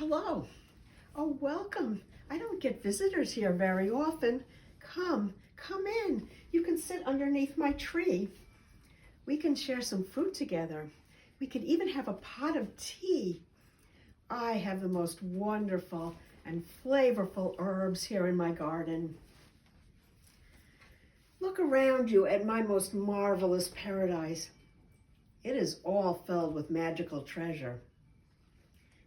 hello. Oh, welcome. I don't get visitors here very often. Come in. You can sit underneath my tree. We can share some fruit together. We could even have a pot of tea. I have the most wonderful and flavorful herbs here in my garden. Look around you at my most marvelous paradise. It is all filled with magical treasure.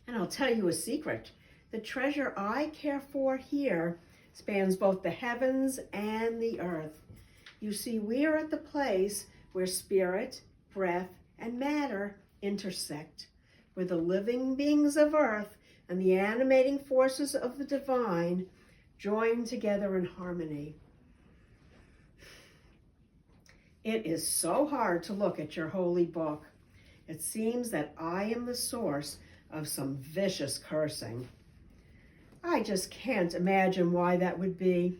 And I'll tell you a secret. The treasure I care for here spans both the heavens and the earth. You see, we are at the place where spirit, breath, and matter intersect, where the living beings of earth and the animating forces of the divine join together in harmony. It is so hard to look at your holy book. It seems that I am the source of some vicious cursing. I just can't imagine why that would be.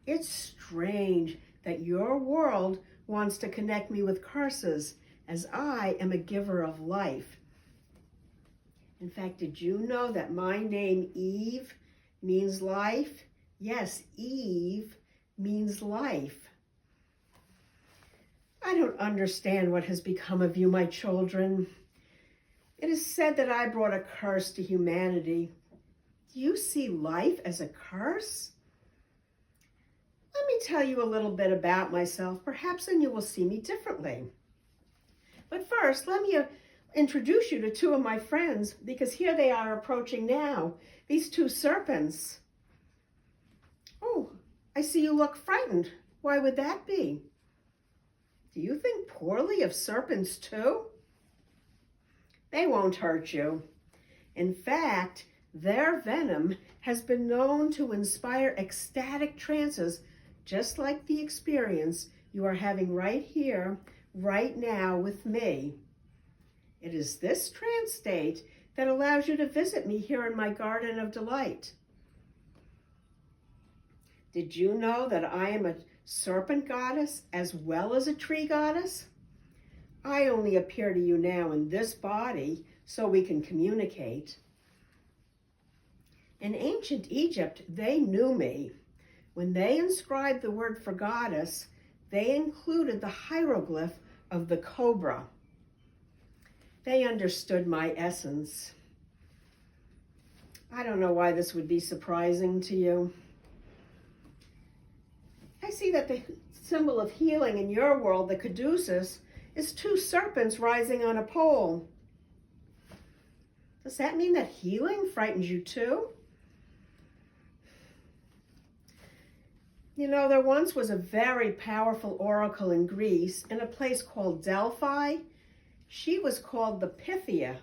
It's strange that your world wants to connect me with curses, as I am a giver of life. In fact, did you know that my name Eve means life? Yes, Eve means life. I don't understand what has become of you, my children. It is said that I brought a curse to humanity. Do you see life as a curse? Let me tell you a little bit about myself. Perhaps then you will see me differently. But first, let me introduce you to two of my friends, because here they are approaching now, these two serpents. Oh, I see you look frightened. Why would that be? Do you think poorly of serpents too? They won't hurt you. In fact, their venom has been known to inspire ecstatic trances, just like the experience you are having right here, right now with me. It is this trance state that allows you to visit me here in my garden of delight. Did you know that I am a serpent goddess as well as a tree goddess? I only appear to you now in this body so we can communicate. In ancient Egypt, they knew me. When they inscribed the word for goddess, they included the hieroglyph of the cobra. They understood my essence. I don't know why this would be surprising to you. I see that the symbol of healing in your world, the caduceus, is two serpents rising on a pole. Does that mean that healing frightens you too? You know, there once was a very powerful oracle in Greece in a place called Delphi. She was called the Pythia,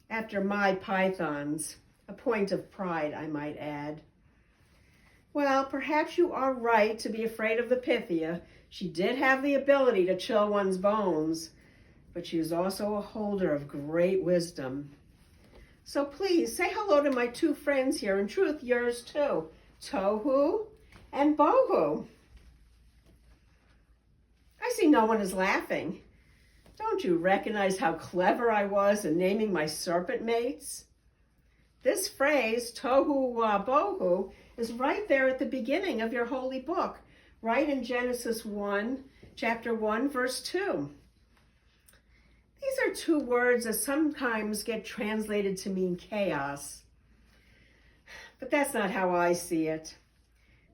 after my pythons, a point of pride, I might add. Well, perhaps you are right to be afraid of the Pythia. She did have the ability to chill one's bones, but she was also a holder of great wisdom. So please, say hello to my two friends here, in truth, yours too, Tohu and Bohu. I see no one is laughing. Don't you recognize how clever I was in naming my serpent mates? This phrase, Tohu wa Bohu, is right there at the beginning of your holy book, right in Genesis 1, chapter 1, verse 2. These are two words that sometimes get translated to mean chaos. But that's not how I see it.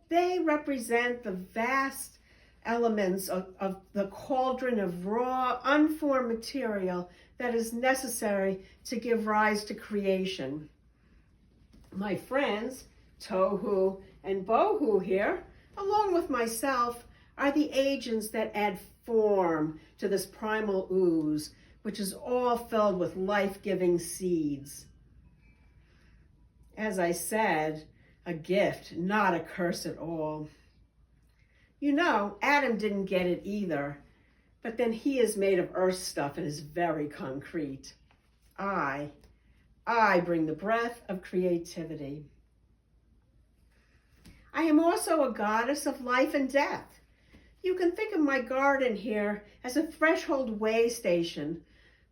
They represent the vast elements of the cauldron of raw, unformed material that is necessary to give rise to creation. My friends, Tohu and Bohu here, along with myself, are the agents that add form to this primal ooze, which is all filled with life-giving seeds. As I said, a gift, not a curse at all. You know, Adam didn't get it either, but then he is made of earth stuff and is very concrete. I bring the breath of creativity. I am also a goddess of life and death. You can think of my garden here as a threshold way station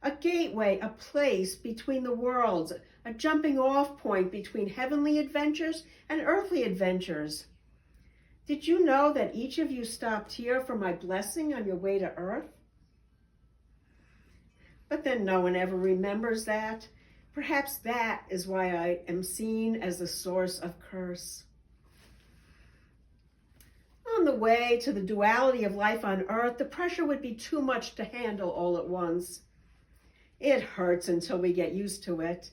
a gateway, a place between the worlds, a jumping off point between heavenly adventures and earthly adventures. Did you know that each of you stopped here for my blessing on your way to earth? But then no one ever remembers that. Perhaps that is why I am seen as the source of curse. On the way to the duality of life on earth, the pressure would be too much to handle all at once. It hurts until we get used to it.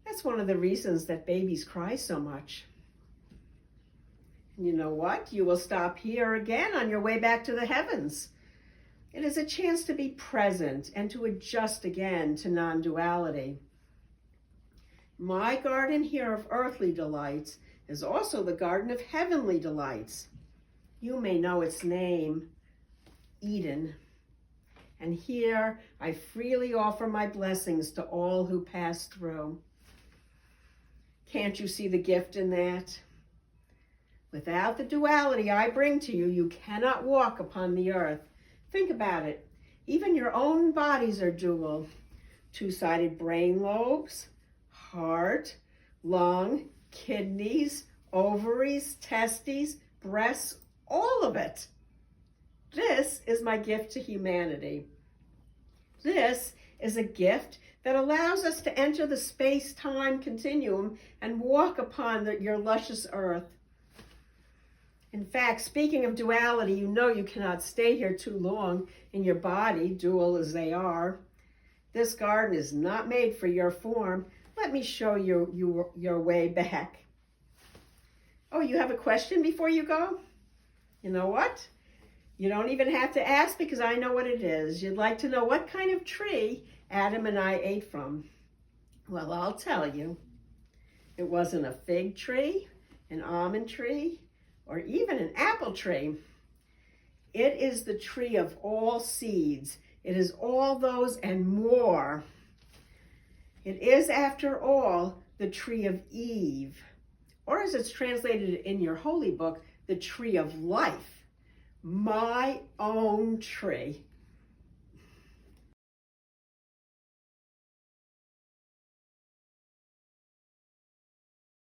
That's one of the reasons that babies cry so much. You know what? You will stop here again on your way back to the heavens. It is a chance to be present and to adjust again to non-duality. My garden here of earthly delights is also the garden of heavenly delights. You may know its name, Eden. And here I freely offer my blessings to all who pass through. Can't you see the gift in that? Without the duality I bring to you, you cannot walk upon the earth. Think about it. Even your own bodies are dual. Two-sided brain lobes, heart, lung, kidneys, ovaries, testes, breasts, all of it. This is my gift to humanity. This is a gift that allows us to enter the space-time continuum and walk upon your luscious earth. In fact, speaking of duality, you know you cannot stay here too long in your body, dual as they are. This garden is not made for your form. Let me show you your way back. Oh, you have a question before you go? You know what? You don't even have to ask because I know what it is. You'd like to know what kind of tree Adam and I ate from. Well, I'll tell you. It wasn't a fig tree, an almond tree, or even an apple tree. It is the tree of all seeds. It is all those and more. It is, after all, the tree of Eve, or as it's translated in your holy book, the tree of life. My own tree.